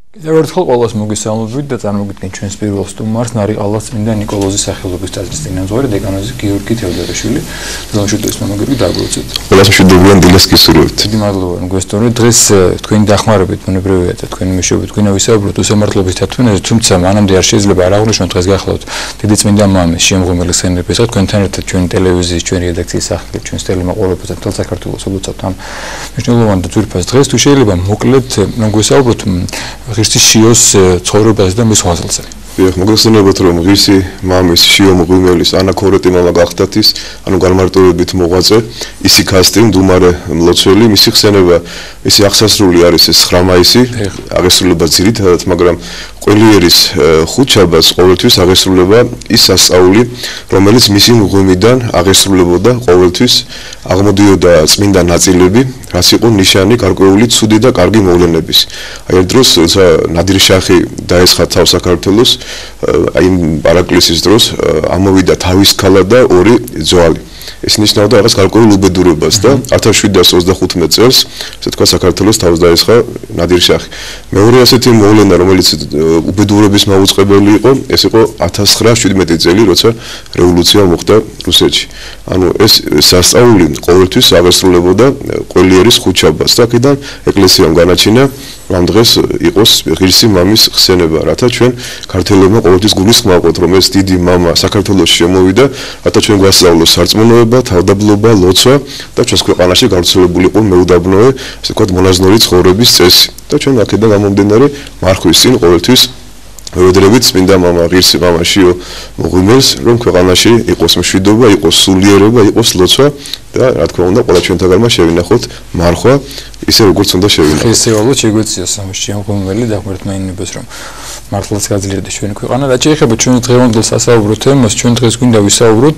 Კიდევ ერთხელ ყველას მოგესალმებით და წარმოგიდგენთ ჩვენს პირველ სტუმარს ნარიყალას წმინდა ნიკოლოზის სახელობის ტაძრის წინამძღვარი დეკანოზი გიორგი თევდორაშვილი. დღევანდელ მომგერგი დაგვეცეთ. ყველას მშვიდობიან დილას გისურვებთ. დიდი მადლობა რომ გვესწორეთ. დღეს თქვენი დახმარებით ბუნებრივია და თქვენი მეშვეობით გვინდა ვისაუბროთ უსამართლობის თათმენაზე, თუმცა მანამდე არ შეიძლება არ აღვნიშნოთ დღეს გახლავთ დიდი წმინდა მამის შემღომელი სცენებისა თქვენთან ერთად ჩვენი ტელევიზიის ჩვენი რედაქციის სახელით ჩვენს ტელემაყურებელს და მთელ საქართველოს ულოცავთ ამ მნიშვნელოვან და ძვირფას დღეს. თუ შეიძლება მოკლედ რომ გვესაუბროთ ღირსი შიოს ცხოვრებაზე და მის ხაზზე. მოგესალმებით რომ ღირსი მამის შიო მღვიმელის ანა ქორეტი მამა გახდათ ის, ანუ განმარტოვებით მოღვაწე, ისი ქასტი, მდუმარე მლოცველი, მისი ხსენება, ისი აღსასრული არის ეს 9 მაისი, აღესრულება ძირითადად, მაგრამ ყველიერის ხუთშაბათს ყოველთვის აღესრულება ის სასწაული, რომელიც მისი მღვიმიდან აღესრულებოდა ყოველთვის, აღმოდიოდა წმინდა ნაწილები, რაც იყო ნიშანი გარკვეული ცუდი და კარგი მოვლენების. აი ერთ დროს როცა ნადირ შახი დაესხა თავს საქართველოს, აი პარაკლისის დროს ამოვიდა თავის ქალა და 2 ძვალი. ეს ნიშნავდა რაღაც გარკვეულ უბედურებას და 1735 წელს, ასე თქვა, საქართველოს თავს დაესხა ნადირ შახი. მეორე ასეთი მოვლენა, რომელიც უბედურების მაუწყებელი იყო, ეს იყო 1917 წელი, როცა რევოლუცია მოხდა რუსეთში. ანუ ეს სასწაული ყოველთვის აღესრულებოდა ყველიერის ხუთშაბათს და აქედან ეკლესიამ განაჩინა ამ დღეს იყოს ღირსი მამის ხსენება, რათა ჩვენ ქართველებმა ყოველთვის გულისხმოვყოთ, რომ ეს დიდი მამა საქართველოში შემოვიდა, რათა ჩვენ გვასწავლოს სარწმუნოება, თავდაბლობა, ლოცვა და ჩვენს ქვეყანაში გავრცელებულიყო მეუდაბნოე, ასე ვთქვათ, მონაზვნური ცხოვრების წესი. და ჩვენ აქედან გამომდინარე მარხვის წინ ყოველთვის ვეუბნებით წმინდა მამა ღირსი მამა შიო მღვიმელს, რომ ქვეყანაში იყოს მშვიდობა, იყოს სულიერება, იყოს ლოცვა და რა თქმა უნდა ყველა ჩვენთაგანმა შევინახოთ მარხვა ისე როგორც უნდა შევინახოთ. ხესევალო შეგვეცია სამშია მღვიმელი დაგმართმაინებას რომ მართლაც გაძლიერდეს ჩვენი ქვეყანა. რაც შეეხება ჩვენ დღევანდელ სასაუბრო თემას, ჩვენ დღეს გვინდა ვისაუბროთ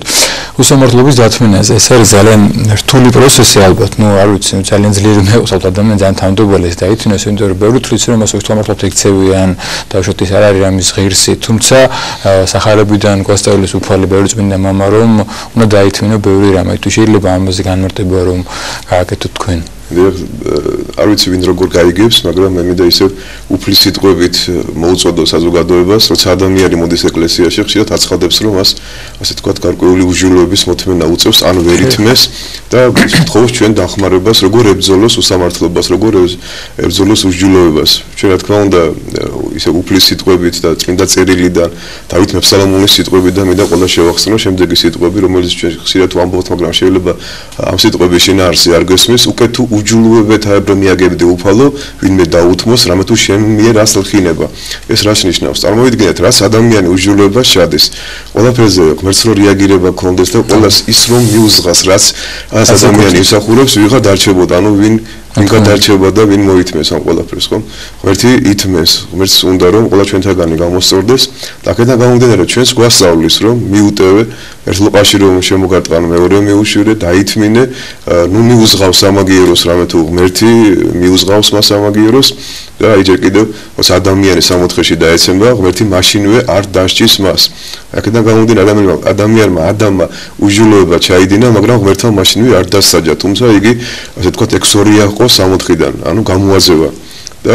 უსამართლობის დათმენაზე. ეს არის ძალიან რთული პროცესი ალბათ. ნუ არ ვიცი, ძალიან ძლიერი მეუხსავთ ადამიანს ძალიან თავმდებელია ეს დაითმოს, იმიტომ რომ ბევრი თვლის რომ ასე უსამართლოდ ექცევიან, დავუშვათ ის არ არის ამის ღირსი, თუმცა სახარებიდან გვასწავლის უფალი ბევრი წმინდა მამა რომ უნდა დაითმინო ბევრი რამე. თუ შეიძლება ამაზე განმარტება რომ გააკეთოთ თქვენ. არ ვიცი ვინ როგორ გაიგებს, მაგრამ მე მინდა ისევ უფლის სიტყვებით მოუწოდო საზოგადოებას, როცა ადამიანი მოდის ეკლესიაში, ხშირად აცხადებს, რომ მას ასე თქვათ გარკვეული უჟილოების მოთმენა უწევს, ან ვერ ითმეს და თხოვს ჩვენ დახმარებას, როგორ ებრძოლოს უსამართლობას, როგორ ებრძოლოს უჟილოებას. ჩვენ რა თქმა უნდა ისე უფლის სიტყვებით და წმინდა წერილიდან, დავით მეფსალმონის სიტყვებიდან მინდა ყველა შევახსენო შემდეგი სიტყვები, რომელიც ჩვენ ხშირად ვამბობთ, მაგრამ შეიძლება ამ სიტყვების შინაარსი არ გესმის, უკვე თუ უჯულოებეთ აებრ მიაგებდი უფალო, ვინმე დაუთმოს, რამე თუ შენ მიერ რას ლხინება. ეს რას ნიშნავს? წარმოვიდგინეთ, რას ადამიანი უჯულოებას შეადეს. ყველაფერზე ღმერთს რო რეაგირება გქონდეს და ყველას ის რომ მიუძღას, რაც ადამიანი ისახურებს, ვიღა დარჩებოდა, ანუ ვინ გადარჩება და ვინ მოითმეს ამ ყველაფერს, ხო? ღმერთი ითმეს, ღმერთს უნდა რომ ყველა ჩვენთაგანი გამოსწორდეს და აქედან გამომდინარე ჩვენს გვასწავლის რომ მიუტევე ერთ ლოყაში რომ შემოგარტყან მეორე მიუშვირე დაითმინე, ნუ მიუძღავს სამაგიეროს რამე თუ ღმერთი მიუძღავს მას სამაგიეროს და აი ჯერ კიდევ ოს ადამიანი სამოთხეში დაეცემა, ღმერთი მაშინვე არ დასჭის მას. აქედან გამომდინარე ადამიანმა ადამმა უჟილოება ჩაიდინა, მაგრამ ღმერთმა მაშინვე არ დასაჯა, თუმცა იგი ასე ვთქვათ ექსორია ყო სამოთხიდან, ანუ გამოაზევა და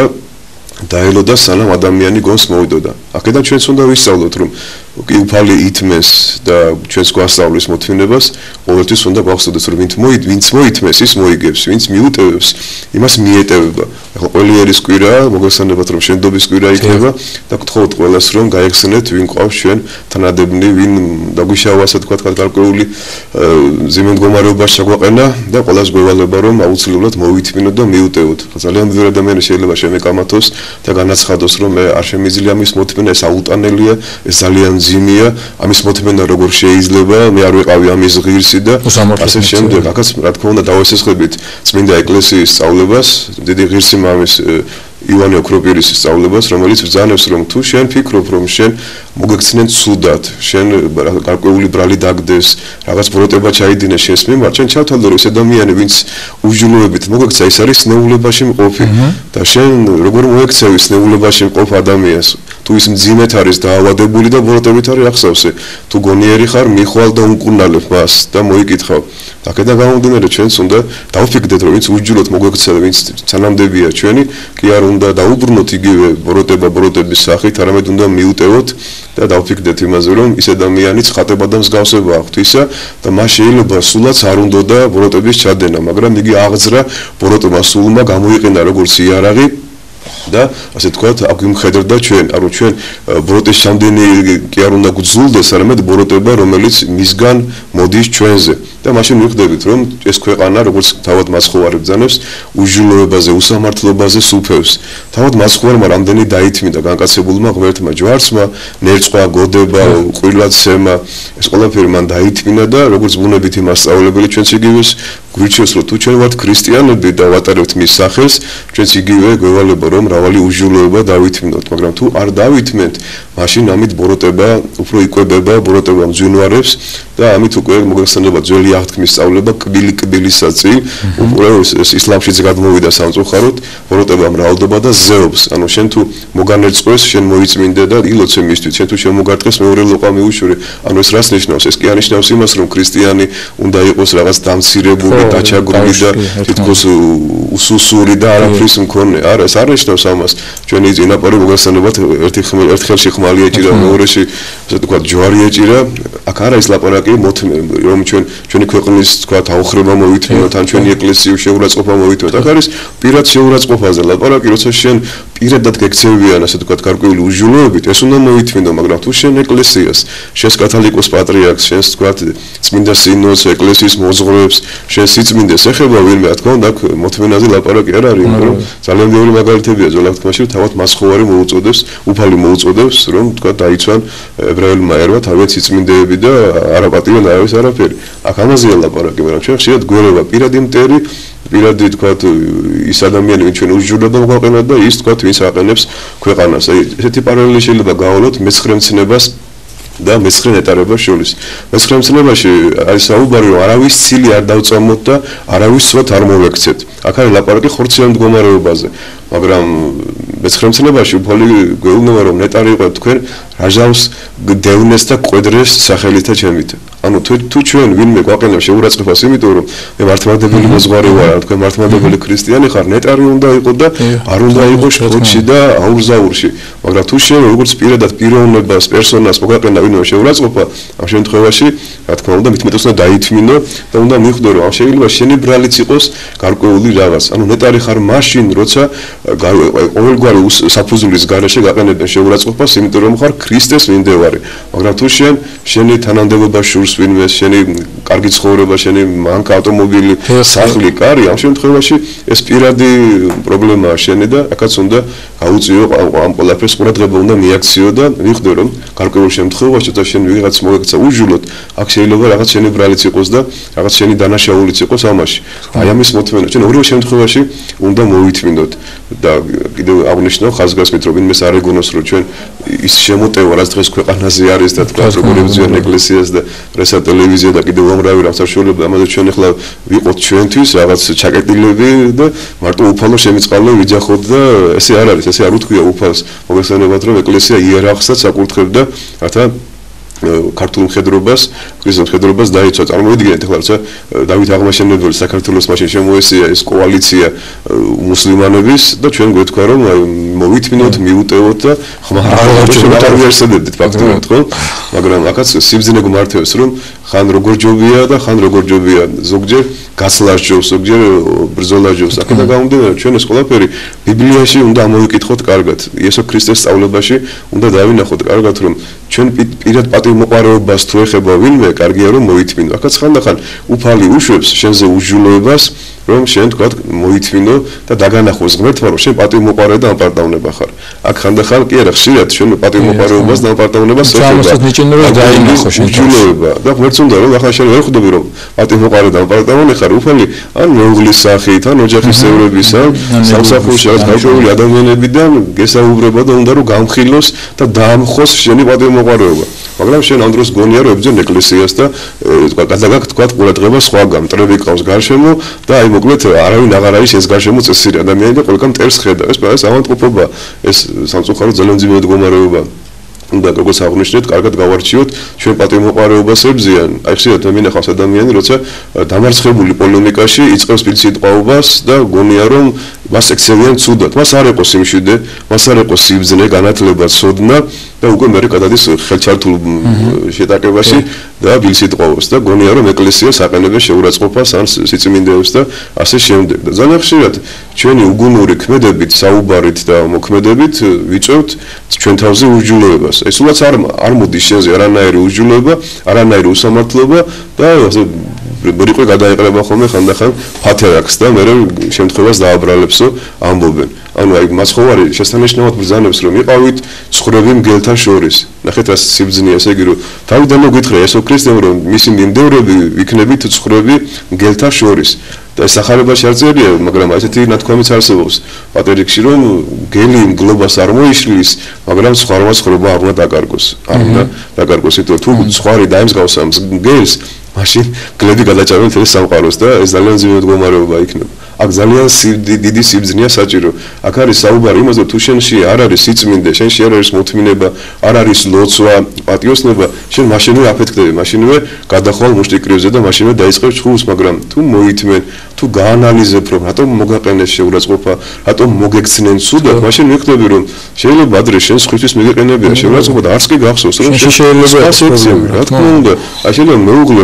დაელოდა სანამ ადამიანი გონს მოვიდოდა. აქედან ჩვენც უნდა ვისწავლოთ, რომ უფალი ითმეს და ჩვენს გვასწავლის მოთმინებას, ყოველთვის უნდა გვახსოვდეს, რომ ვინც მოითმეს, ის მოიგებს, ვინც მიუტევებს, იმას მიეტევება. ახლა ყველიერის კვირა, მოგესალმებით, რომ შენდობის კვირა იქნება და გთხოვთ ყველას, რომ გაიხსენეთ, ვინ ყავს ჩვენ თანადებნი, ვინ დაგვიშავა, ასე თქვა, გარკვეული მძიმე მდგომარეობაში ჩაგვაყენა და ყველას გვევალება, რომ აუცილებლად მოვითმინოთ და მიუტევოთ. ძალიან ბევრი ადამიანი შეიძლება შემეკამათოს და განაცხადოს, რომ მე არ შემიძლია მის მოთმინა, ეს აუტანელია, ეს ძალიან ძიმია, ამის მოთმენა როგორ შეიძლება, მე არ ვიყავი ამის ღირსი და ასე შემდეგ. აქაც რა თქმა უნდა დავესესხებით წმინდა ეკლესიის სწავლებას, დიდი ღირსი მამის ივანე ოქროპირის სწავლებას, რომელიც ბრძანებს, რომ თუ შენ ფიქრობ, რომ შენ მოგექცნენ ცუდად, შენ გარკვეული ბრალი დაგდეს, რაღაც ბროტება ჩაიდინეს შენს მიმართ, შენ ჩავთვალე, რომ ეს ადამიანი, ვინც უჯულოებით მოგექცა, ის არის სნეულებაში მყოფი და შენ როგორ მოექცევი სნეულებაში მყოფ ადამიანს? თუ ის მძიმედ არის დაავადებული და ბოროტებით არის ახსავსე თუ გონიერი ხარ მიხვალ და უკუნალებ მას და მოიკითხავ აქედან გამომდინარე ჩვენც უნდა დავფიქრდეთ რომ ვინც უჯულოდ მოგვექცა და ვინც თანამდებია ჩვენი კი არ უნდა დაუბრუნოთ იგივე ბოროტების სახით არამედ უნდა მიუტევოთ და დავფიქრდეთ იმაზე რომ ის ადამიანი ცხატება და მსგავსება აქვთ ისა და მას შეიძლება სულაც არ უნდა და ბოროტების ჩადენა მაგრამ იგი აღძრა ბოროტება სულმა გამოიყენა როგორც იარაღი და ასე თქვათ აქ იმხედრდა ჩვენ ანუ ჩვენ ბოროტის ჩამდენი კი არ უნდა გძულდეს არამედ ბოროტება რომელიც მისგან მოდის ჩვენზე და მაშინ ვიხდებით რომ ეს ქვეყანა როგორც თავად მაცხოვარი ბრძანებს უჟილოებაზე უსამართლობაზე სუფევს თავად მაცხოვარმა რამდენი დაითმინდა განკაცებულმა ღმერთმა ჯვარცმა ნერწვა გოდება ყვილაცემა ეს ყველაფერი მან დაითმინა და როგორც ბუნებითი მასწავლებელი ჩვენც იგივეს გვირჩევს რომ თუ ჩვენ ვართ ქრისტიანები და ვატარებთ მის სახელს ჩვენც იგივე გვევალება რომ მრავალი უჟილოება დავითმინოთ მაგრამ თუ არ დავითმენთ მაშინ ამით ბოროტება უფრო იკვებება ბოროტება მძვინვარებს და ამით უკვე მოგეხსენება ძველი აღთქმის სწავლება კბილისაწი უკვე ეს ისლამშიც გადმოვიდა სამწუხაროდ ბოროტება მრავლდება და ზეობს ანუ შენ თუ მოგანერწყვეს შენ მოიწმინდე და ილოცე მისთვის შენ თუ შემოგარტყეს მეორე ლოყა მიუშურე ანუ ეს რას ნიშნავს ეს კი ანიშნავს იმას რომ ქრისტიანი უნდა იყოს რაღაც დამცირებული დაჩაგრული და თითქოს უსუსური და არაფრის მქონე არა ეს არ ნიშნავს ამას ჩვენი წინაპარი მოგეხსენებათ ერთხელში ხმალი ეჭირა მეორეში ასე თქვა ჯვარი ეჭირა აქ არა ის ლაპარაკი რომ ჩვენი ქვეყნის თქვა აუხრება მოვითმინოთ ან ჩვენი ეკლესიის შეურაცხყოფა მოვითმინოთ აქ არის პირად შეურაცხყოფაზე ლაპარაკი როცა შენ პირადად გექცევიან ასე თქვა გარკვეული უჟილოებით ეს უნდა მოვითმინო მაგრამ თუ შენ ეკლესიას შენს კათოლიკოს პატრიარქს შენს თქვა წმინდა სინოდს ეკლესიის მოძღვრებს შენ სიწმინდეს ეხება ვინმე რა თქმა უნდა აქ მოთმენაზე ლაპარაკი არ არის მაგრამ ძალიან ბევრი მაგალითებია ძველ აღთქმაში თავად მასხოვარი მოუწოდებს უფალი მოუწოდებს რომ თქვა დაიცვან ებრაელმა ერვა თავად სიწმინდეები და არაპატიო ნაევის არაფერი აქ ამაზეა ლაპარაკი მაგრამ ჩვენ ხშირად გვერდება პირადი მტერი პირადი თქვა ის ადამიანი ვინც ჩვენ უჟილოება მოაყენებთ და ის თქვა ვინც აყენებს ქვეყანას ესეთი პარალელი შეიძლება გავავლოთ მეცხრემცნებას და მეცხრე ნეტარებას შორის მეცხრემცნებაში არის საუბარი რომ არავის ცილი არ დავწამოთ და არავის სვათ არ მოვექცეთ აქ არის ლაპარაკი ხორციან მდგომარეობაზე მაგრამ მეცხრემცნებაში უფალი გვეუბნება რომ ნეტარი იყო თქვენ რაჟავს დევნეს და ყვედრეს სახელითა ჩემით ანუ თუ ჩვენ ვინმე გვაყენებს შეურაცხყოფას იმიტომ რომ მე მართლმადებელი მოძღვარი ვარ თქვენ მართლმადებელი ქრისტიანი ხარ ნეტარი უნდა იყოს და არ უნდა იყოს შროთში და აურზაურში მაგრამ თუ შენ როგორც პირადად პიროვნებას პერსონას მოგაყენა ვინმე შეურაცხყოფა ამ შემთხვევაში რა თქმა უნდა მitmetოს უნდა დაითმინო და უნდა მიხვდო რომ შეიძლება შენი ბრალიც იყოს გარკვეული რაღაც ანუ ნეტარი ხარ მაშინ როცა ყოველგვარი საფუძვლის გარეშე გაყენებენ შეურაცხყოფას იმიტომ რომ ხარ ქრისტეს მიმდევარი მაგრამ თუ შენი თანამდებობა შურს ვინმე შენი კარგი ცხოვრება შენი მანქანა ავტომობილი სახლი კარი ამ შემთხვევაში ეს პირადი პრობლემაა შენი და აქაც უნდა გაუწიო ამ ყველაფერს ყურადღება უნდა მიაქციო და მიხვდე რომ გარკვეულ შემთხვევაში თუ შენ ვიღაც მოექცა უჟილოდ აქ შეიძლება რაღაც შენი ბრალიც იყოს და რაღაც შენი დანაშაულიც იყოს ამაში აი ამის მოთმენა ჩვენ ორივე შემთხვევაში უნდა მოვითმინოთ და კიდევ აღნიშნავ ხაზგასმით რომ ვინმეს არ ეგონოს რომ ჩვენ ის შემოტევა რაც დღეს ქვეყანაზე არის და თქვა როგორ ებრძვიან ეკლესიას და პრესა ტელევიზია და კიდევ უამრავი რაღაც საშუალება ამაზე ჩვენ ახლა ვიყოთ ჩვენთვის რაღაც ჩაკეტილები და მარტო უფალო შემიწყალო ვიჯახოთ და ესე არ არის ესე არ უთქვია უფალს მოგესალმებათ რომ ეკლესია იერარქიასაც აკურთხებდა რათა ქართულ მხედრობას, ქრისტეს მხედრობას დაიცვა. წარმოვიდგინეთ ახლა როცა დავით აღმაშენებელი საქართველოს მაშინ შემოესია ეს კოალიცია მუსლიმანების და ჩვენ გვეთქვა რომ მოვითმინოთ, მიუტევოთ და ხმარ არ ვიარსებდით ფაქტობრივად, ხო? მაგრამ აქაც სიბძინე გმართებს რომ ხან როგორ ჯობია და ხან როგორ ჯობია ზოგჯერ გასლას ჯობს, ზოგჯერ ბრძოლას ჯობს. აქედან გამომდინარე ჩვენ ეს ყველაფერი ბიბლიაში უნდა ამოვიკითხოთ კარგად. იესო ქრისტეს სწავლებაში უნდა დავინახოთ კარგად რომ ჩვენ პირად პატივმოყვარეობას თუ ეხება ვინმე, კარგია რომ მოითმინო. აქაც ხანდახან უფალი უშვებს შენზე უჟილოებას, რომ შენ თქვა მოითმინო და დაგანახოს ღმერთმა რომ შენ პატივმოყვარე და ამპარტავნება ხარ. აქ ხანდახან კი არა ხშირად ჩვენ პატივმოყვარეობას და ამპარტავნებას დაინახო შენ უჟილოება და ღმერთს უნდა რომ ახლა შენ ვერ ხვდები რომ პატივმოყვარე და ამპარტავანი ხარ უფალი ან მეუღლის სახით ან ოჯახის წევრების ან სამსახურში გარკვეული ადამიანებიდან გესაუბრება და უნდა რომ გამხილოს და დაამხოს შენი პატივმოყვარეობა. მაგრამ შენ ამ დროს გონია რომ ებრძენ ეკლესიას და გადაგაკ თქვა ყურადღება სხვაგან, მტრები ყავს გარშემო და აი მოკლედ არავინ აღარ არის ეს გარშემო წესიერი ადამიანი და ყველგან მტერს ხედა. ეს ავადმყოფობა, ეს სამწუხარო ძალიან ძიმე მდგომარეობა. უნდა როგორც აღნიშნეთ, კარგად გავარჩიოთ ჩვენ პატიმოყარეობას ებზიან. აი ხშირად მინახავს ადამიანი, როცა დამარცხებული პოლემიკაში იწყებს პილსიტყვაობას და გონია რომ მას ექცევიან ცუდად. მას არ ეყოს სიმშვიდე, მას არ ეყოს სიბრძნე, განათლება, ცოდნა და უკვე მე გადადის ხელჩართულ შეტაკებაში და პილსიტყვაობს და გონია რომ ეკლესიას აყენებენ შეურაცხყოფას ან სიწმინდეებს და ასე შემდეგ. და ძალიან ხშირად ჩვენი უგუნური ქმედებით, საუბარით და მოქმედებით ვიწევთ ჩვენ თავზე ურჯულოებას. ეს სულაც არ მოდის შენზე არანაირი ურჯულოება, არანაირი უსამართლობა და რიყვე გადაეყრება ხოლმე ხანდახან ფათერაკს და მე შემთხვევას დააბრალებსო ამბობენ. ანუ აი მას ხო არის შესანიშნავად ბრძანებს რომ იყავით ცხრები მგელთან შორის. ნახეთ რა სიბრძნეა, ესე იგი რომ თავიდან მოგითხრა ესო ქრისტემ რომ მისი მიმდევრები იქნებით ცხრები მგელთან შორის. და ეს სახარებაში არ წერია, მაგრამ ასეთი ნათქვამიც არსებობს პატერიკში რომ გელი მგლობას არ მოიშლის, მაგრამ სხვა ცხრობა არ უნდა დაკარგოს. არ უნდა დაკარგოს, იმიტომ თუ სხვარი დაემსგავს ამ გელს, მაშინ გლები გადაჭარბენ მთელ სამყაროს და ეს ძალიან ძიმე მდგომარეობა იქნება. აქ ძალიან დიდი სიბრძნეა საჭირო. აქ არის საუბარი იმაზე, თუ შენში არ არის სიწმინდე, შენში არ არის მოთმინება, არ არის ლოცვა, პატიოსნება, შენ მაშინვე აფეთქდები, მაშინვე გადახვალ მუშტიკრიებზე და მაშინვე დაიწყებ ჭხურს, მაგრამ თუ მოითმენ, თუ გაანალიზებ, რომ რატომ მოგაყენეს შეურაცხყოფა, რატომ მოგექცნენ ცუდად, მაშინ მიხვდები, რომ შეიძლება ადრე შენ სხვისთვის მიგეყენებია შეურაცხყოფა და არც კი გახსოვს, რომ შეიძლება ასექციები, რა თქმა უნდა, აი შეიძლება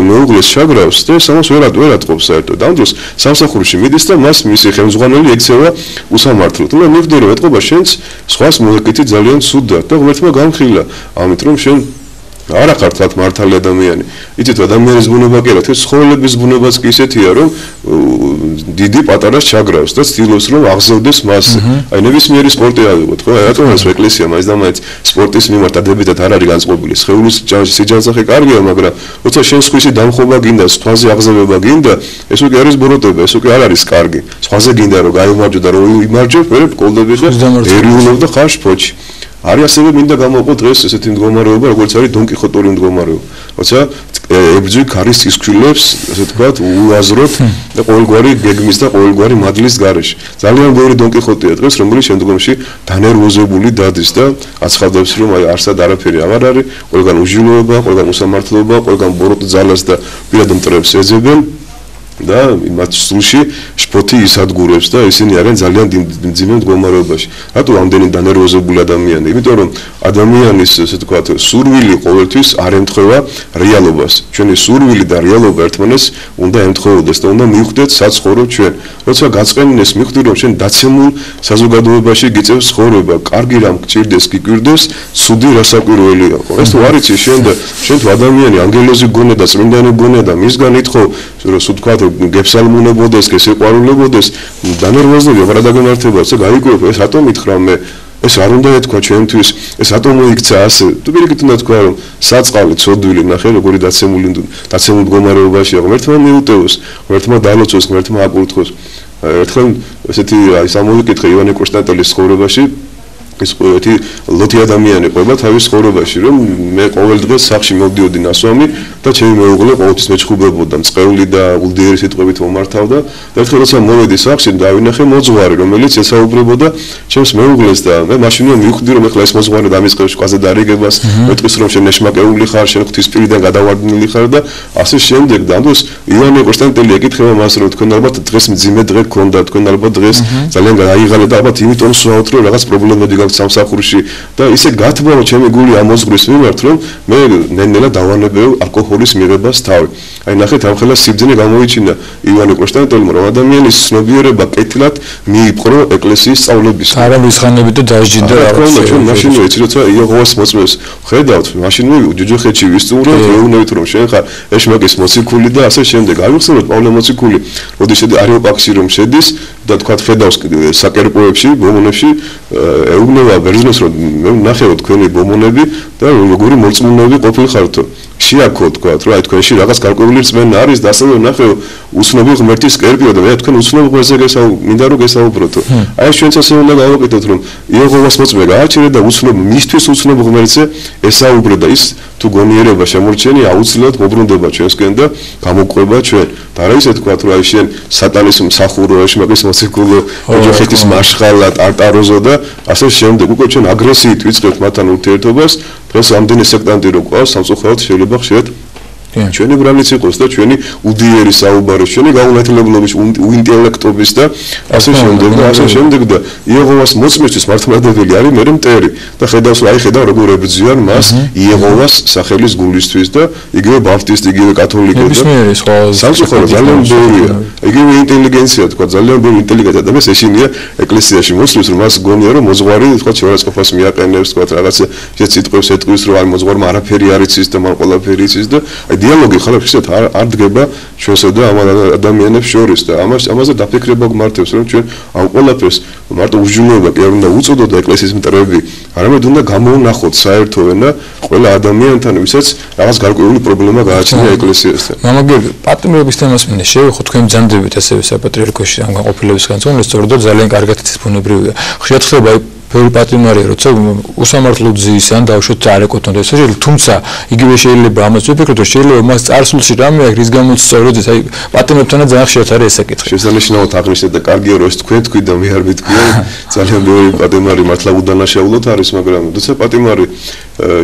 მეუღლეს შაგრავს და სამას ვერატყობს საერთოდ. ამ დროს სამსახურში მიდის და მას მისი ხელმძღვანელი ექცევა უსამართლოდ. და მივხვდი რომ ეთყობა შენს სხვას მოეკითი ძალიან ცუდად და ღმერთმა გამხილა. ამით რომ შენ არ ახარ თათ მართალი ადამიანი. იცით ადამიანის ბუნება კი არა, ეს ცხოველების ბუნებაც კი ისეთია რომ დიდი პატარას ჩაგრავს და ცდილობს რომ აღზევდეს მას. აი ნებისმიერი სპორტი ავიღოთ, ხო? რატომ ეს ეკლესია მაინც და მაინც სპორტის მიმართ დადებითად არ არის განწყობილი. სხეულის სიჯანსაღი კარგია, მაგრამ როცა შენ სხვისი დამხობა გინდა, სხვაზე აღზევება გინდა, ეს უკვე არის ბოროტება, ეს უკვე არ არის კარგი. სხვაზე გინდა რომ გაიმარჯო და რომ იმარჯვებ, მე მკოლდები და ერიულობ და ხარ შფოჩი. არის ასევე მინდა გამოვყო დღეს ესეთი მდგომარეობა, როგორც არის დონკიხოტური მდგომარეობა. როცა ებრძვი ქარის ცისქვილებს, ასე ვთქვათ, უაზროთ და ყოველგვარი გეგმის და ყოველგვარი მადლის გარეშე. ძალიან ბევრი დონკიხოტია დღეს, რომელიც შემდგომში დანერვოზებული დადის და აცხადებს, რომ აი არსად არაფერი აღარ არის, ყველგან უჟილოება, ყველგან უსამართლობა, ყველგან ბოროტ ძალას და პირად მტრებს ეძებენ. და იმათ სულში შფოთი ისადგურებს და ისინი არიან ძალიან ძიმე მდგომარეობაში. რატო ამდენი დანერვოზებული ადამიანი? იმიტომ რომ ადამიანის ესე ვთქვათ სურვილი ყოველთვის არ ემთხვევა რეალობას. ჩვენი სურვილი და რეალობა ერთმანეთს უნდა ემთხვეოდეს და უნდა მივხვდეთ საცხოვრობ ჩვენ. როცა გაწყენინეს მივხვდი რომ ჩვენ დაცემულ საზოგადოებაში გიწევს ცხოვრება, კარგი რამ გჭირდეს, გიკვირდეს, ცუდი რასაკვირველია. ეს თუ არ იცი შენ თუ ადამიანი ანგელოზი გონე და წმინდანი გონე და მისგან ითხოვ რომ ვთქვათ გეფსალმუნებოდეს, გესიყვარულებოდეს, დანერვოზები აღარ დაგემართებაც და გაიკვირებ ეს რატომ ითხრა მე ეს არ უნდა ეთქვა ჩვენთვის, ეს რატომ მოიქცა ასე? თუ პირიქით უნდა თქვა რომ საწყალი ცოდვილი ნახე როგორი დაცემულ მდგომარეობაშია, ღმერთმა მიუტევოს, ღმერთმა დალოცოს, ღმერთმა აკურთხოს. ერთხელ ესეთი აი სამოვიკითხე ივანე კონსტანტიელის ცხოვრებაში ეს ყოველთი ლოთი ადამიანი ყვება თავის ცხოვრებაში რომ მე ყოველ დღეს სახლში მოვდიოდი ნასვამი და ჩემი მეუღლე ყოველთვის მეჩხუბებოდა მწყეული და ულდიერი სიტყვებით მომართავდა და ერთხელ როცა მოვედი სახლში დავინახე მოძღვარი რომელიც ესაუბრებოდა ჩემს მეუღლეს და მე მაშინვე მივხვდი რომ ეხლა ეს მოძღვარი დამისყევს ყვაზე დარიგებას მეტყვის რომ შენ ეშმაკეული ხარ შენ ღვთისპირიდან გადავარდნილი ხარ და ასე შემდეგ და ამ დროს ივანე კონსტანტინელი ეკითხება მას რომ თქვენ ალბათ დღეს მძიმე დღე გქონდა თქვენ ალბათ დღეს ძალიან გაიღალეთ და ალბათ იმიტომ სვავთ რომ რაღაც პრობლემები სამსახურში და ისე გათბა რომ ჩემი გული ამოზღვის მიმართ რომ მე ნენელა დავანებებ ალკოჰოლის მიღებას თავი. აი ნახეთ ამ ხელა სიბძნე გამოიჩინა ივანე კონსტანტინელმა რომ ადამიანის ცნობიერება კეთილად მიიპყრო ეკლესიის სწავლების. არავის ხანებით და დაჟინდა რაღაცა. ჩვენ მაშინვე იცი როცა იეჰოვას მოწმეს ხედავთ მაშინვე ჯოჯოხეთში ვისწავლეთ ვეუბნებით რომ შენ ხარ ეშმაკის მოციქული და ასე შემდეგ. აი უხსენოთ პავლე მოციქული როდის შედი არიოპაქსი რომ შედის და თქვა ხედავს საკერპოებში, ბომონებში ეუბნება ბერძნებს რომ მე ნახევ თქვენი ბომონები და როგორი მოწმუნეები ყოფილხართო. შეაქო თქვა რომ აი თქვენში რაღაც გარკვეული რწმენა არის და ასევე ნახევ უცნობი ღმერთის კერპიო და მე თქვენ უცნობ ღმერთზე მინდა რომ გესაუბროთ. აი ჩვენც ასე უნდა გავაკეთოთ რომ იეჰოვას მოწმე გააჩერე და უცნობ მისთვის უცნობ ღმერთზე ესაუბრე და ის თუ გონიერება შემორჩენი აუცილებლად მოbrunდება ჩვენსკენ და გამოყვება ჩვენ. და რა ისე თქვა რომ აი შენ სატანის მსახურო ეშმაკის მოციქულო ოჯახეთის მარშხალა ტარტაროზო და ასე შემდეგ უკვე ჩვენ აგრესიით ვიწყებთ მათთან ურთიერთობას. დღეს ამდენი სექტანტი რო ყავს სამწუხაროდ შეიძლება ხშირად ჩვენი ბრალიც იყოს და ჩვენი უდიერი საუბარი, ჩვენი გაუნათლებლობის, ინტელექტობის და ასე შემდეგ და იეჰოვას მოწმისთვის მართლმადიდებელი არის მე მტერი და ხედავს აი ხედავ როგორ ებრძვიან მას იეჰოვას სახელის გულისთვის და იგივე ბაპტისტი, იგივე კათოლიკე და სამწუხაროდ ძალიან ბევრია. იგივე ინტელიგენცია თქვა ძალიან ბევრი ინტელიგენტი ადამიანს ეშინია ეკლესიაში მოსვლის რომ მას გონია რომ მოძღვარი თქვა შეურაცხყოფას მიაყენებს თქვა რაღაცა სიტყვებს ეტყვის რომ აი მოძღვარმა არაფერი არ იცის და მან ყველაფერი იცის და დიალოგი ხალხისთან არ დგება ჩვენსა და ამ ადამიანებს შორის და ამაზე დაფიქრება გმართებს რომ ჩვენ ამ ყველაფერს მარტო უჯულოება კი არ უნდა უწოდოთ ეკლესიის მტრები არამედ უნდა გამოვნახოთ საერთო ენა ყველა ადამიანთან ვისაც რაღაც გარკვეული პრობლემა გააჩნია ეკლესიასთან. მამაგერ პატრიარქის თემას მინდა შევეხოთ თქვენ ბრძანდებით ასევე საპატრიარქოში ამ განყოფილებისგან თუმცა სწორედ ძალიან კარგად იცის ბუნებრივია. ხშირად ხდება ბევრი პატრიარქია როცა უსამართლო ძის ან დავშოთ არეკოთონ და ესე შეიძლება თუმცა იგივე შეიძლება ამას ვიფიქროთ რომ შეიძლება მას წარსულში რამე აქვს რის გამოც სწორედ აი პატრიარქთანაც ძალიან ხშირად არის ეს საკითხი. შესანიშნავად აღნიშნეთ და კარგია რომ ეს თქვი და მე არ ვიტყვია ძალიან ბევრი პატრიარქი მართლა უდანაშაულოდ არის მაგრამ თუმცა პატრიარქი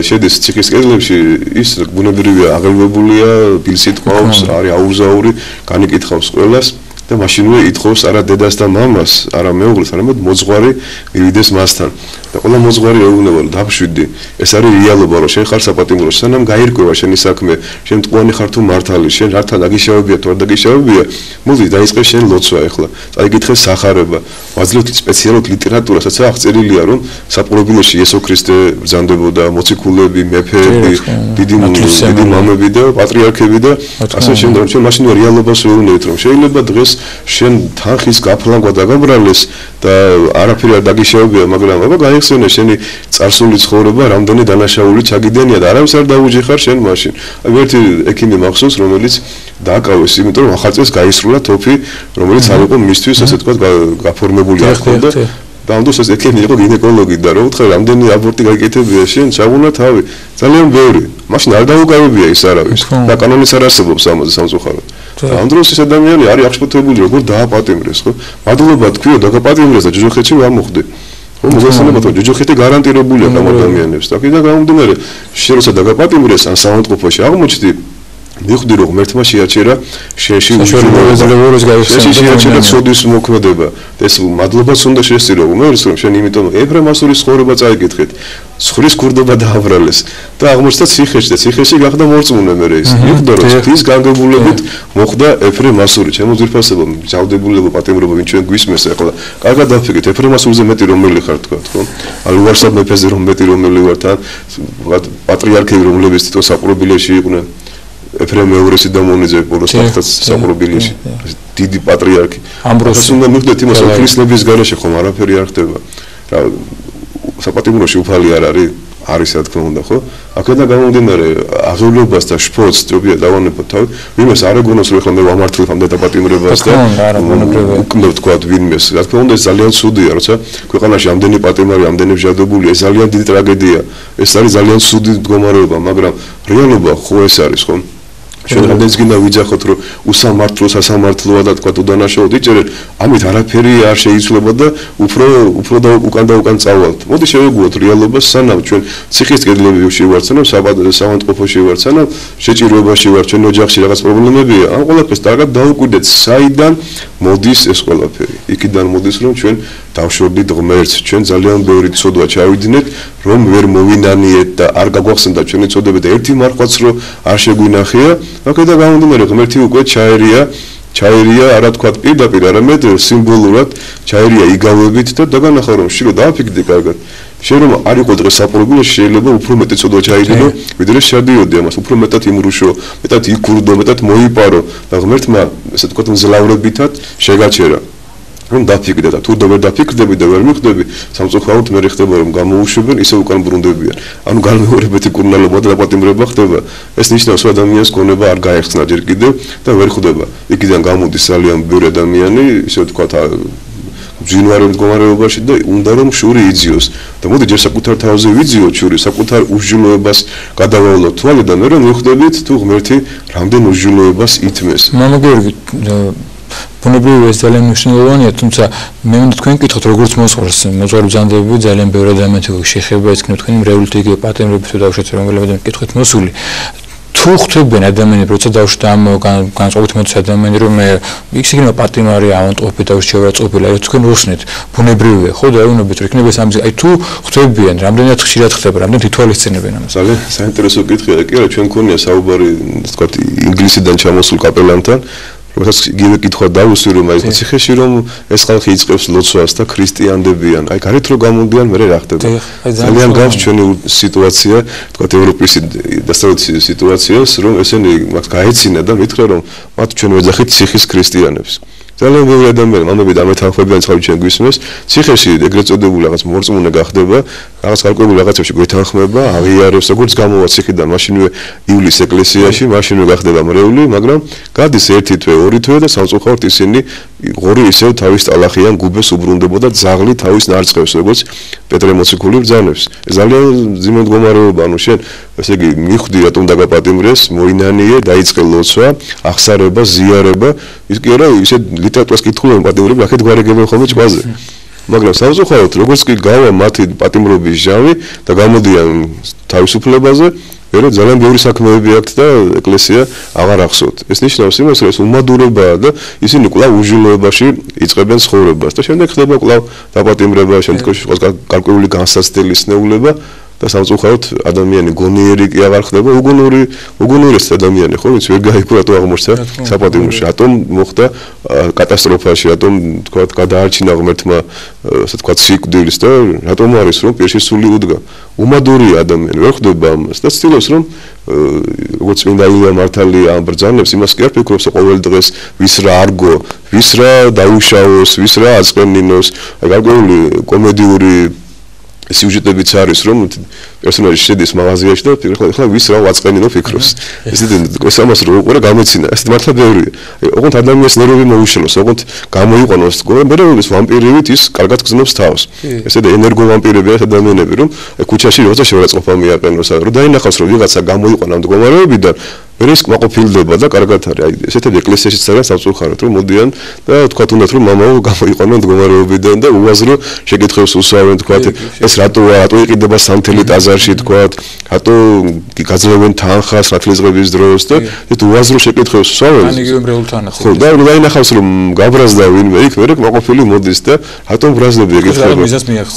შედის ციხის კედლებში ის ბუნებრივია აღელვებულია დილსიტყვავს არის აუზაური განიკითხავს ყველას და მაშინვე ითხოვს არა დედას და მამას, არა მეუღლეს, არამედ მოძღვარი მივიდეს მასთან. და ყველა მოძღვარი ეუბნება რომ დაბშვიდი, ეს არის რეალობა რომ შენ ხარ საპატიმრო, სანამ გაირკვევა შენი საქმე, შენ მტკვანი ხარ თუ მართალი, შენ რათან დაგიშავებია თუ არ დაგიშავებია, მოდი დაიწყე შენ ლოცვა ახლა. წაიგითხე სახარება. ვაძლევთ სპეციალურად ლიტერატურასაც აღწერილია რომ საპყრობილეში იესო ქრისტე ბრძანდებოდა, მოციქულები, მეფეები, დიდი მამები და პატრიარქები და ასე შემდეგ. ჩვენ მაშინვე რეალობას ვეუბნებით რომ შეიძლება დღეს შენ თანხის გაფლანგვა დაგაბრალეს და არაფერი არ დაგიშავებია, მაგრამ აბა გაიხსენე შენი წარსული ცხოვრება, რამდენი დანაშაული ჩაგიდენია და არავის არ დაუჯიხარ შენ მაშინ. აი ერთი ექიმი მახსოვს, რომელიც დააკავეს, იმიტომ რომ ახალ წელს გაისრულა თოფი, რომელიც არ იყო მისთვის, ასე თქვა, გაფორმებული არ ქონდა. და ამ დროს ეს ექიმი იყო გინეკოლოგი და რო უთხრა რამდენი აბორტი გაიკეთებია შენ, ჩაგუნა თავი. ძალიან ბევრი. მაშინ არ დაუკავებია ის არავის. და კანონიც არ არსებობს ამაზე სამწუხაროდ. ამ დროს ეს ადამიანი არის აღშფოთებული როგორ დააპატიმრეს, ხო? მადლობა თქვიო დაგაპატიმრეს და ჯოჯოხეთში არ მოხდი. ხო, მოგესალმებით, რომ ჯოჯოხეთი გარანტირებულია ამ ადამიანებს. და კიდე გამომდინარე, შენ როცა დაგაპატიმრეს ან საავადმყოფოში აღმოჩნდი მიხვდი რომ ღმერთმა შეაჩერა შენში შეაჩერა ცოდვის მოქმედება და ეს მადლობას უნდა შესწირო ღმერთს რომ შენ იმიტომ ეფრემასურის ცხოვრება წაიკითხეთ ცხრის ქურდობა დააბრალეს და აღმოჩნდა ციხეში და ციხეში გახდა მორწმუნე მე ის მიხვდა რომ ის განგებულებით მოხდა ეფრემასური ჩემო ძირფასებო ჯავდებულება პატიმრობა ვინ ჩვენ გვისმეს ახლა კარგად დაფიქრეთ ეფრემასურზე მეტი რომელი ხარ თქვა ხო ან უარსაბ მეფეზე რომ მეტი რომელი ვარ თან პატრიარქები რომლებიც თვითონ საპყრობილეში იყვნენ ეფრემ მეურესი და მონიძე ბოლოს თახტაც საპყრობილეში დიდი პატრიარქი ამბროსი უნდა მიხვდეთ იმას რომ ქრისტიანების გარეშე ხომ არაფერი არ ხდება რა საპატიმროში უფალი არ არის რა თქმა უნდა ხო აქედან გამომდინარე აღევლებას და შფოთს ჯობია დავანებოთ თავი ვინმეს არ ეგონოს რომ ეხლა მე ვამართლებ ამ დაპატიმრებას და უკნევ თქვა ვინმეს რა თქმა უნდა ეს ძალიან ცუდია როცა ქვეყანაში ამდენი პატიმარი ამდენი მჟადებული ეს ძალიან დიდი ტრაგედია ეს არის ძალიან ცუდი მდგომარეობა მაგრამ რეალობა ხო ეს არის ხო ჩვენ რამდენიც გინდა ვიძახოთ რომ უსამართლო სასამართლოა და თქვა უდანაშაულოდ იჭერენ ამით არაფერი არ შეიცვლება და უფრო და უკან წავალთ მოდი შევეგუოთ რეალობას სანამ ჩვენ ციხის კედლებში ვართ სანამ საავადმყოფოში ვართ სანამ შეჭირვებაში ვართ ჩვენ ოჯახში რაღაც პრობლემებია ამ ყველაფერს კარგად დაუკვირდეთ საიდან მოდის ეს ყველაფერი იქიდან მოდის რომ ჩვენ დავშორდით ღმერთს ჩვენ ძალიან ბევრი ცოდვა ჩავიდინეთ რომ ვერ მოვინანიეთ და არ გაგვახსენდა ჩვენი ცოდები და ერთი მარხვაც რომ არ შეგვინახია აქედან გამომდინარე ღმერთი უკვე ჩაერია არა თქვა პირდაპირ არამედ სიმბოლურად ჩაერია იგავებით და დაგანახა რომ შილო დააფიქრდი კარგად შენ რომ არ იყო დღეს საპყრობილეში შეიძლება უფრო მეტი ცოდვა ჩაიდინო ვიდრე შედიოდი ამას უფრო მეტად იმრუშო მეტად იკურდო მეტად მოიპარო და ღმერთმა ესე თქვა მძლავრებითად შეგაჩერა რომ დაფიქრდე და თუ ვერ დაფიქრდები და ვერ მიხვდები, სამწუხაროდ მე ხდება რომ გამოუშვებენ, ისე უკან ბრუნდებიან. ანუ განმეორებითი კურნალობა და დაპატიმრება ხდება. ეს ნიშნავს, რომ ადამიანის გონება არ გაეხსნა ჯერ კიდევ და ვერ ხვდება. იქიდან გამოდის ძალიან ბევრი ადამიანი, ისე ვთქვათ, ჯინვარულ მდგომარეობაში და უნდა რომ შური იძიოს. და მოდი ჯერ საკუთარ თავზე ვიძიოთ შური, საკუთარ უშვილოებას გადავალოთ თვალე და მე რომ მიხვდებით თუ ღმერთი რამდენ უშვილოებას ითმეს. მამა გიორგი ბუნებრივია ეს ძალიან მნიშვნელოვანია, თუმცა მე მინდა თქვენ გითხოთ, როგორც მოსყოლს, მოძღვარი ბრძანდები ძალიან ბევრი ადამიანს შეხება ეცქნებ თქვენი მრევლით იგივე პატიმრებით თუ დავუშვათ რომელიმე კითხვით მოსული. თუ ხვდებიან ადამიანები, როცა დავუშვათ ამ განწყობით მოდის ადამიანი, რომ მე იქნება პატიმარი ავანტყოფი და შევა წופილა, ეს თქვენ უხსნით, ბუნებრივია, ხო და ეუბნებით, რომ იქნება ეს ამის, აი თუ ხვდებიან, რამდენად ხშირად ხდება, რამდენად ითვალისწინებენ ამას. ძალიან საინტერესო კითხვაა, კი რა, ჩვენ გქონია საუბარი, თქვათ, ინგლისიდან ჩამოსულ კაპელანთან, როდესაც იგივე კითხვა დავუსვი, რომ აი ციხეში რომ ეს ხალხი იწყებს ლოცვას და ქრისტიანდებიან, აი გარეთ რო გამოდიან, მე რა ხდება? ძალიან გავს ჩვენი სიტუაცია, თქვათ ევროპის დასავლეთის სიტუაციას, რომ ესენი მათ გაეცინა და მითხრა რომ მათ ჩვენ ვეძახით ციხის ქრისტიანებს. ძალიან ბევრი ადამიანი მამები და მეთანხმებიან წყავი ჩვენ გვისმეს, ციხეში ეგრეთ წოდებული რაღაც მორწმუნე გახდება, რაღაც გარკვეულ რაღაცებში გვეთანხმება, აღიარებს როგორც გამოვა ციხიდან, მაშინვე ივლის ეკლესიაში, მაშინვე გახდება მრევლი, მაგრამ გადის ერთი თვე, ორი თვე და სამწუხაროდ ისინი ღორი ისევ თავის ტალახიან გუბეს უბრუნდებოდა ძაღლი თავის ნარწყევს, როგორც პეტრე მოციქული ბრძანებს. ეს ძალიან ძიმე მდგომარეობა, ანუ შენ ესე იგი მიხვდი რატომ დაგაპატიმრეს, მოინანიე, დაიწყე ლოცვა, აღსარება, ზიარება, ის კი არა ისე ლიტერატურას კითხულობენ პატიმრები, აქეთ გვარეგებენ ხოლმე ჭვაზე. მაგრამ სამწუხაროდ როგორც კი გავა მათი პატიმრობის ჟამი და გამოდიან თავისუფლებაზე, ვერა ძალიან ბევრი საქმეები აქვს და ეკლესია აღარ ახსოვთ. ეს ნიშნავს იმას, რომ ეს უმადურებაა და ისინი კვლავ უჟილოებაში იწყებენ ცხოვრებას და შემდეგ ხდება კვლავ დაპატიმრება, შემდგომში იყოს გარკვეული განსაცდელი სნეულება და სამწუხაროდ ადამიანი გონიერი კი აღარ ხდება, უგუნურეს ადამიანი, ხო, ვინც ვერ გაიქო რატო აღმოჩნდა საპატიმროში, რატომ მოხდა კატასტროფაში, რატომ თქვათ გადაარჩინა ღმერთმა, ასე თქვათ სიკვდილს და რატომ არის რომ პირში სული უდგა. უმადურია ადამიანი, ვერ ხდება ამას და ცდილობს რომ როგორც წმინდა ილია მართალი ამ ბრძანებს, იმას კი არ ფიქრობს ყოველ დღეს ვის რა არგო, ვის რა დაუშავოს, ვის რა აწყენინოს, აი გარკვეული კომედიური სიუჟეტებიც არის რომ პერსონაჟი შედის მაღაზიაში და ხლა ვის რა ვაწყენინო ფიქრობს. ეს ამას რო უყურე გამეცინა, ეს მართლა ბევრია. ოღონდ ადამიანის ნერვები მოუშლოს, ოღონდ გამოიყვანოს, მე რომ ის ვამპირივით ის კარგად გზნობს თავს. ესე და ენერგო ვამპირებია ადამიანები, რომ ქუჩაში როცა შევარაცხყოფა მიაყენოს, რომ დაინახავს რომ ვიღაცა გამოიყვანა მდგომარეობიდან ვერ ის კმაყოფილდება და კარგად არის. აი ესეთები ეკლესიაშიც ძალიან სამწუხაროდ რომ მოდიან და თქვათ უნდათ რომ მამაო გამოიყვანა მდგომარეობიდან და უაზრო შეკითხვებს უსვამენ თქვათ ეს რატო იყიდება სანთელი ტაძარში თქვათ რატო გაძლევენ თანხას რათლისღების დროს და ეს უაზრო შეკითხვებს უსვამენ. ან იგივე მრევლთანაც. ხო და დაინახავს რომ გაბრაზდა ვინმე იქ მერე კმაყოფილი მოდის და რატომ ბრაზდები ეკითხება.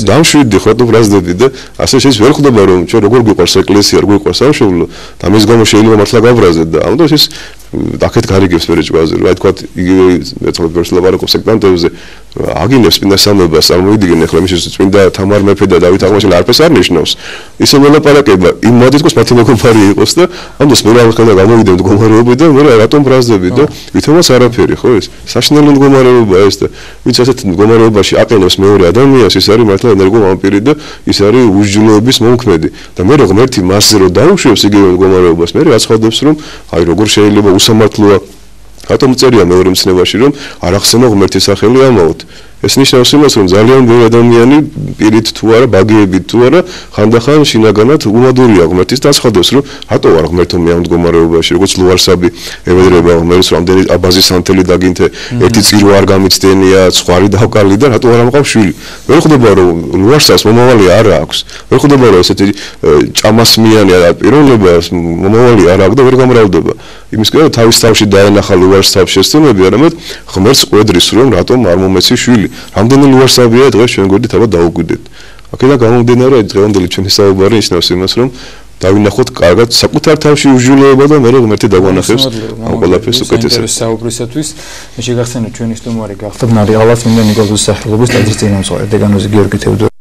დამშვიდი ხო რატომ ბრაზდები და ასე შეიძლება ვერ ხვდება რომ ჩვენ როგორ გვიყვარს ეკლესია, როგორ გვიყვარს სამშობლო და ამის გამო შეიძლება მართლა გაბრაზდეთ. და ამ დროს ის აქეთ გარიგებს ვერ ჭვაზე, რა თქვა იგივე მეცხოვ პერსონალაკო სექტანტებზე აგინებს წმინდა სამებას, წარმოიდგენ ახლა მის წმინდა თამარ მეფე და დავით აღმაშენებელი არაფერს არ ნიშნავს. ისე მოლაპარაკება იმ მოდითქოს მათი მეგობარი იყოს და ამ დროს მე რა ხდება გამოვიდა მდგომარეობა და მე რატომ ბრაზდები და ვითომაც არაფერი ხო ეს საშინელი მდგომარეობა ეს და ვინც ასეთ მდგომარეობაში აყენებს მეორე ადამიანს ის არის მართლა ენერგო ვამპირი და ის არის უშჯულოების მომქმედი და მე რო ღმერთი მასზე რო დაუშვებს იგივე მდგომარეობას მე აცხადებს რომ აი როგორ შეიძლება უსამართლოა რატომ წერია მეორე მცნებაში რომ არ ახსენო ღმერთის სახელი ამაოდ ეს ნიშნავს იმას რომ ძალიან ბევრი ადამიანი პირით თუ არა ბაგიებით თუ არა ხანდახან შინაგანად უმადურია ღმერთის და აცხადებს რომ რატო არ ღმერთო მე ამ მდგომარეობაში როგორც ლუარსაბი ევედრება ღმერთს რამდენი აბაზის სანთელი დაგინთე ერთი წირო არ გამიცდენია ცხარი დავკალი და რატო არ ამყავს შვილი ვერ ხვდება რომ ლუარსაბს მომავალი არ აქვს ვერ ხვდება რომ ესეთი ჭამასმიანი პიროვნება მომავალი არ აქვს და ვერ გამრავლდება იმის გამო თავის თავში დაენახა ლუარს თავში შესწავლები არამედ ღმერთს ყვედრის რომ რატომ არ მომეცი შვილი რამდენი ლუარსაბია დღეს ჩვენ გვერდით აბა დაუკვირდეთ. აქედან გამომდინარე დღევანდელი ჩვენი საუბარი ნიშნავს იმას რომ დავინახოთ კარგად საკუთარ თავში უშჯულოება და მე ღმერთი დაგვანახებს ამ ყველაფერს უკეთესად. საუბრისათვის მე შეგახსენებთ ჩვენი სტუმარი გახდა ნარიალას მინდა ნიკოლოზის სახელობის ტაძრის წინამძღვარი დეგანოზი გიორგი თევდორე